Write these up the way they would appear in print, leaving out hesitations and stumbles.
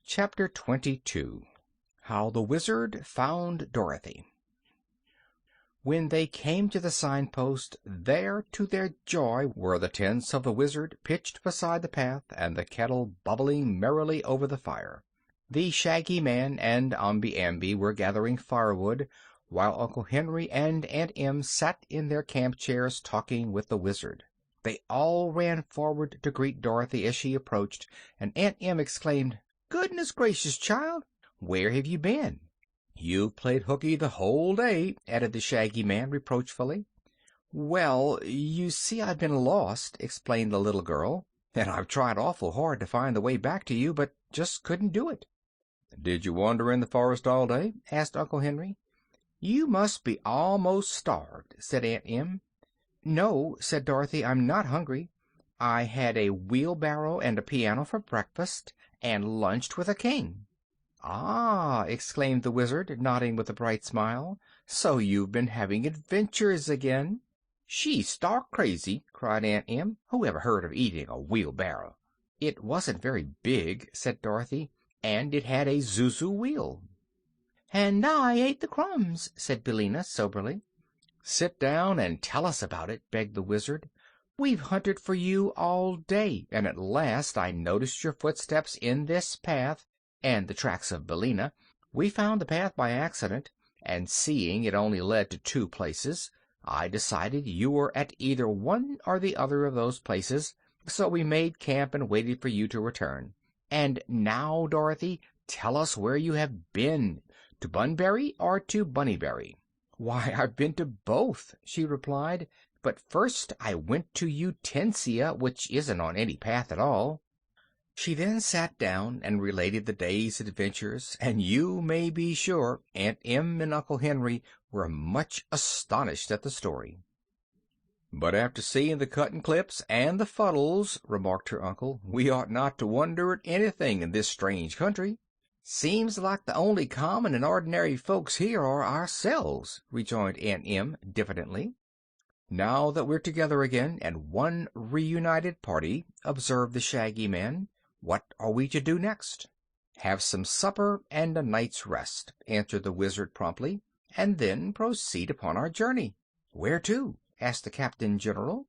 Chapter 22. How the Wizard Found Dorothy. When they came to the signpost, there, to their joy, were the tents of the Wizard pitched beside the path, and the kettle bubbling merrily over the fire. The Shaggy Man and Omby Amby were gathering firewood, while Uncle Henry and Aunt Em sat in their camp chairs talking with the Wizard. They all ran forward to greet Dorothy as she approached, and Aunt Em exclaimed, "Goodness gracious, child! Where have you been?" "You've played hooky the whole day," added the Shaggy Man reproachfully. "Well, you see, I've been lost," explained the little girl, "and I've tried awful hard to find the way back to you, but just couldn't do it." "Did you wander in the forest all day?" asked Uncle Henry. "You must be almost starved," said Aunt Em. "No," said Dorothy, "I'm not hungry. I had a wheelbarrow and a piano for breakfast, and lunched with a king." "Ah!" exclaimed the Wizard, nodding with a bright smile. "So you've been having adventures again." "She's stark crazy!" cried Aunt Em. "Who ever heard of eating a wheelbarrow?" "It wasn't very big," said Dorothy, "and it had a zuzu wheel." "And I ate the crumbs," said Billina, soberly. "Sit down and tell us about it," begged the Wizard. "We've hunted for you all day, and at last I noticed your footsteps in this path, and the tracks of Billina. We found the path by accident, and seeing it only led to two places, I decided you were at either one or the other of those places, so we made camp and waited for you to return. And now, Dorothy, tell us where you have been, to Bunbury or to Bunnybury." "Why, I've been to both," she replied. "But first I went to Utensia, which isn't on any path at all." She then sat down and related the day's adventures, and you may be sure Aunt Em and Uncle Henry were much astonished at the story. "But after seeing the cutting clips and the Fuddles," remarked her uncle, "we ought not to wonder at anything in this strange country." "Seems like the only common and ordinary folks here are ourselves," rejoined Aunt Em diffidently. "Now that we're together again, and one reunited party," observed the Shaggy Man, "what are we to do next?" "Have some supper and a night's rest," answered the Wizard promptly, "and then proceed upon our journey." "Where to?" asked the Captain General.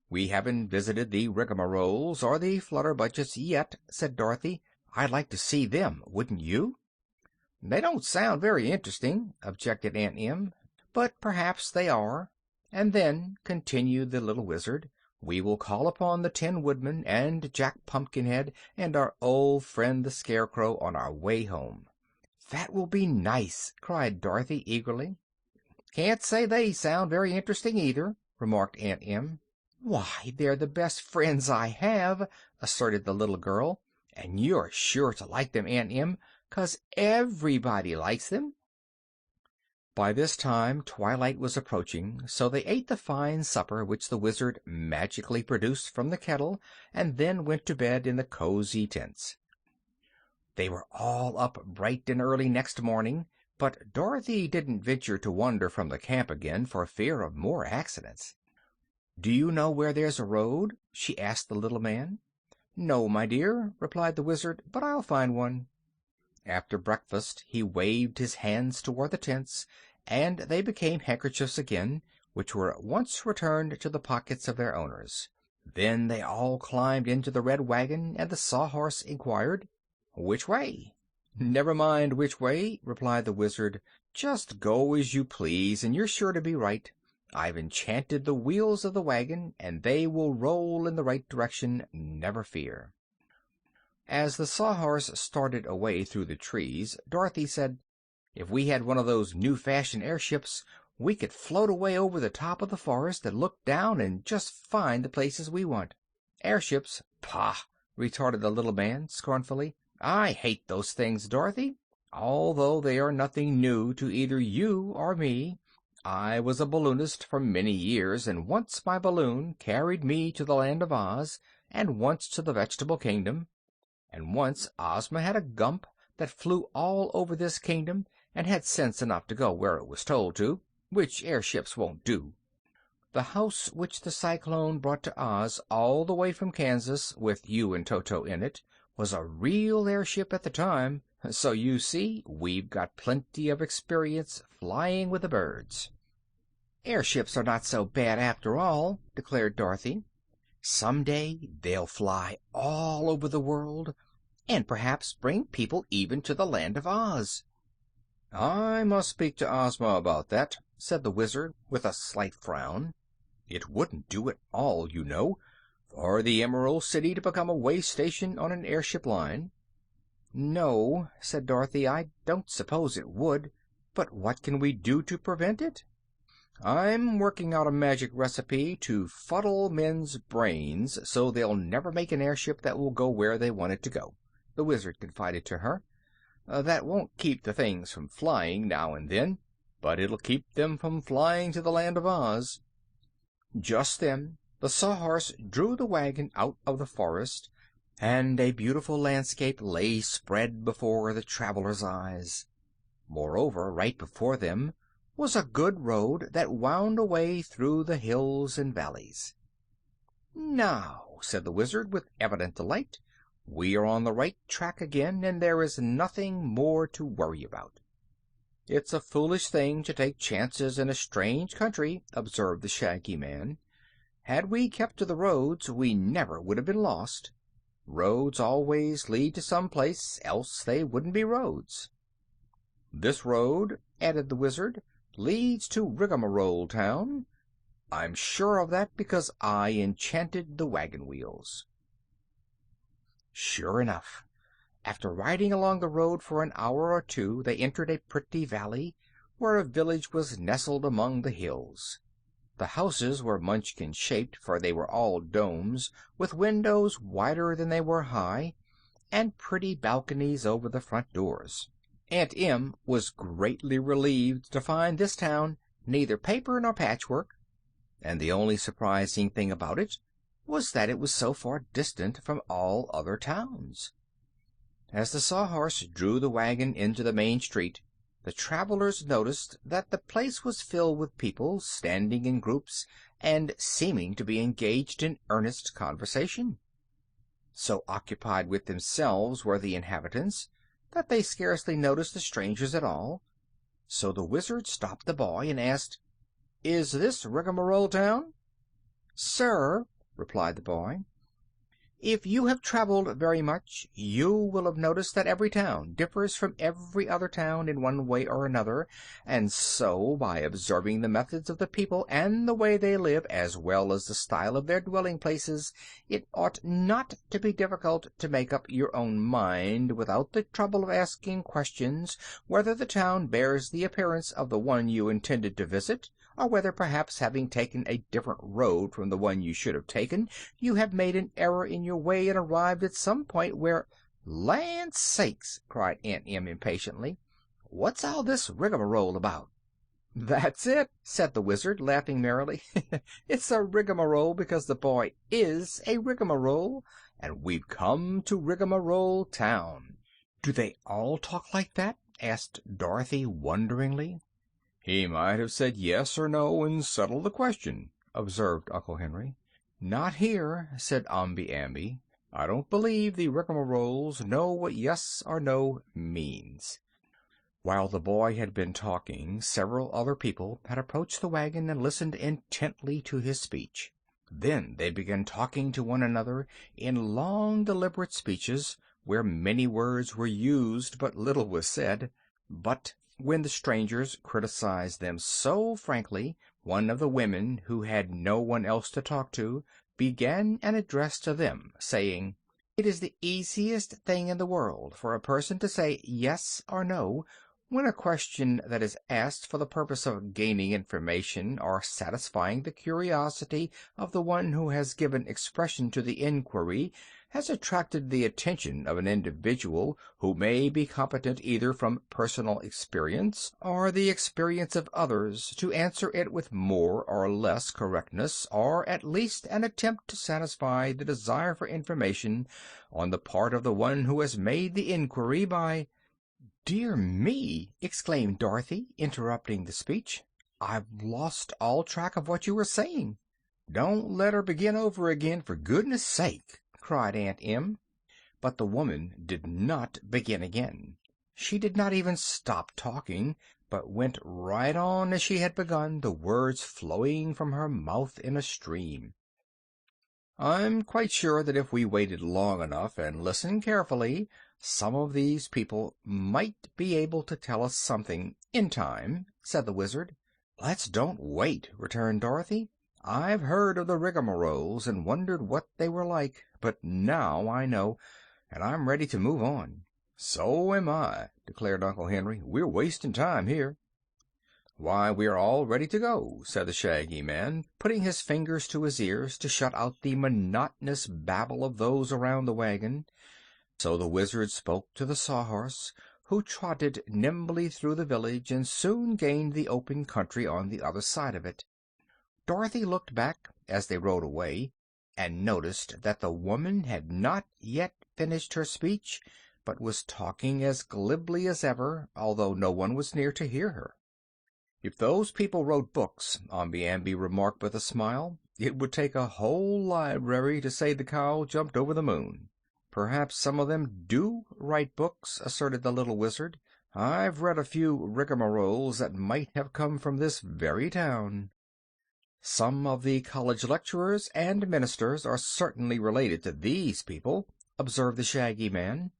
"We haven't visited the Rigmaroles or the Flutterbudgets yet," said Dorothy. "I'd like to see them, wouldn't you?" "They don't sound very interesting," objected Aunt Em, "but perhaps they are. And then," continued the little Wizard, "we will call upon the Tin Woodman and Jack Pumpkinhead and our old friend the Scarecrow on our way home." "That will be nice!" cried Dorothy eagerly. "Can't say they sound very interesting, either," remarked Aunt Em. "Why, they're the best friends I have," asserted the little girl. "And you're sure to like them, Aunt Em, 'cause everybody likes them." By this time twilight was approaching, so they ate the fine supper which the Wizard magically produced from the kettle, and then went to bed in the cozy tents. They were all up bright and early next morning, but Dorothy didn't venture to wander from the camp again for fear of more accidents. "Do you know where there's a road?" she asked the little man. "No, my dear," replied the Wizard, "but I'll find one." After breakfast he waved his hands toward the tents, and they became handkerchiefs again, which were at once returned to the pockets of their owners. Then they all climbed into the red wagon, and the Sawhorse inquired, "Which way?" "Never mind which way," replied the Wizard. "Just go as you please, and you're sure to be right. I've enchanted the wheels of the wagon, and they will roll in the right direction, never fear." As the Sawhorse started away through the trees, Dorothy said, "If we had one of those new-fashioned airships, we could float away over the top of the forest and look down and just find the places we want." "Airships? Pah!" retorted the little man, scornfully. "I hate those things, Dorothy. Although they are nothing new to either you or me. I was a balloonist for many years, and once my balloon carried me to the Land of Oz, and once to the Vegetable Kingdom. And once Ozma had a Gump that flew all over this kingdom, and had sense enough to go where it was told to, which airships won't do. The house which the cyclone brought to Oz all the way from Kansas, with you and Toto in it, was a real airship at the time, so you see we've got plenty of experience flying with the birds." "Airships are not so bad after all," declared Dorothy. "Some day they'll fly all over the world, and perhaps bring people even to the Land of Oz." "I must speak to Ozma about that," said the Wizard, with a slight frown. "It wouldn't do at all, you know, for the Emerald City to become a way station on an airship line." "No," said Dorothy, "I don't suppose it would. But what can we do to prevent it?" "I'm working out a magic recipe to fuddle men's brains so they'll never make an airship that will go where they want it to go," the Wizard confided to her. "That won't keep the things from flying now and then, but it'll keep them from flying to the Land of Oz." Just then the Sawhorse drew the wagon out of the forest, and a beautiful landscape lay spread before the travelers' eyes. Moreover, right before them was a good road that wound away through the hills and valleys. "Now," said the Wizard, with evident delight, "we are on the right track again, and there is nothing more to worry about." "It's a foolish thing to take chances in a strange country," observed the Shaggy Man. "Had we kept to the roads, we never would have been lost. Roads always lead to some place, else they wouldn't be roads." "This road," added the Wizard, "leads to Rigmarole Town. I'm sure of that because I enchanted the wagon wheels." Sure enough, after riding along the road for an hour or two, they entered a pretty valley, where a village was nestled among the hills. The houses were Munchkin shaped, for they were all domes, with windows wider than they were high, and pretty balconies over the front doors. Aunt Em was greatly relieved to find this town neither paper nor patchwork, and the only surprising thing about it was that it was so far distant from all other towns. As the Sawhorse drew the wagon into the main street, the travelers noticed that the place was filled with people, standing in groups and seeming to be engaged in earnest conversation. So occupied with themselves were the inhabitants that they scarcely noticed the strangers at all. So the Wizard stopped the boy and asked, "Is this Rigmarole Town?" "Sir," replied the boy, "if you have traveled very much, you will have noticed that every town differs from every other town in one way or another, and so, by observing the methods of the people and the way they live, as well as the style of their dwelling places, it ought not to be difficult to make up your own mind, without the trouble of asking questions, whether the town bears the appearance of the one you intended to visit, or whether, perhaps, having taken a different road from the one you should have taken, you have made an error in your way and arrived at some point where—" "Land sakes!" cried Aunt Em impatiently. "What's all this rigmarole about?" "That's it," said the Wizard, laughing merrily. "It's a rigmarole because the boy is a rigmarole, and we've come to Rigmarole Town." "Do they all talk like that?" asked Dorothy wonderingly. "He might have said yes or no and settled the question," observed Uncle Henry. "Not here," said Omby Amby. "I don't believe the rigmaroles know what yes or no means." While the boy had been talking, several other people had approached the wagon and listened intently to his speech. Then they began talking to one another in long, deliberate speeches, where many words were used but little was said. But when the strangers criticized them so frankly, one of the women, who had no one else to talk to, began an address to them, saying, "It is the easiest thing in the world for a person to say yes or no when a question that is asked for the purpose of gaining information or satisfying the curiosity of the one who has given expression to the inquiry has attracted the attention of an individual who may be competent either from personal experience or the experience of others to answer it with more or less correctness, or at least an attempt to satisfy the desire for information on the part of the one who has made the inquiry by—" "Dear me!" exclaimed Dorothy, interrupting the speech. "I've lost all track of what you were saying." "Don't let her begin over again, for goodness' sake!" cried Aunt Em. But the woman did not begin again. She did not even stop talking, but went right on as she had begun, the words flowing from her mouth in a stream. "I'm quite sure that if we waited long enough and listened carefully, some of these people might be able to tell us something in time," said the Wizard. "Let's don't wait," returned Dorothy. "I've heard of the rigmaroles and wondered what they were like, but now I know, and I'm ready to move on." "So am I," declared Uncle Henry. "We're wasting time here." "Why, we're all ready to go," said the Shaggy Man, putting his fingers to his ears to shut out the monotonous babble of those around the wagon. So the Wizard spoke to the Sawhorse, who trotted nimbly through the village and soon gained the open country on the other side of it. Dorothy looked back as they rode away, and noticed that the woman had not yet finished her speech, but was talking as glibly as ever, although no one was near to hear her. "If those people wrote books," Omby Amby remarked with a smile, "it would take a whole library to say the cow jumped over the moon." "Perhaps some of them do write books," asserted the little Wizard. "I've read a few rigmaroles that might have come from this very town." "Some of the college lecturers and ministers are certainly related to these people," observed the Shaggy Man.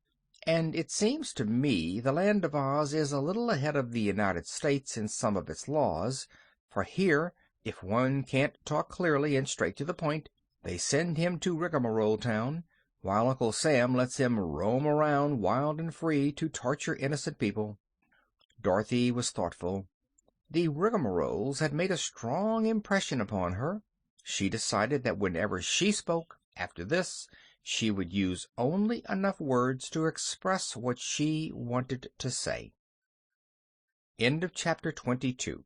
"And it seems to me the Land of Oz is a little ahead of the United States in some of its laws, for here, if one can't talk clearly and straight to the point, they send him to Rigmarole Town, while Uncle Sam lets him roam around wild and free to torture innocent people." Dorothy was thoughtful. The rigmaroles had made a strong impression upon her. She decided that whenever she spoke, after this, she would use only enough words to express what she wanted to say. Chapter 22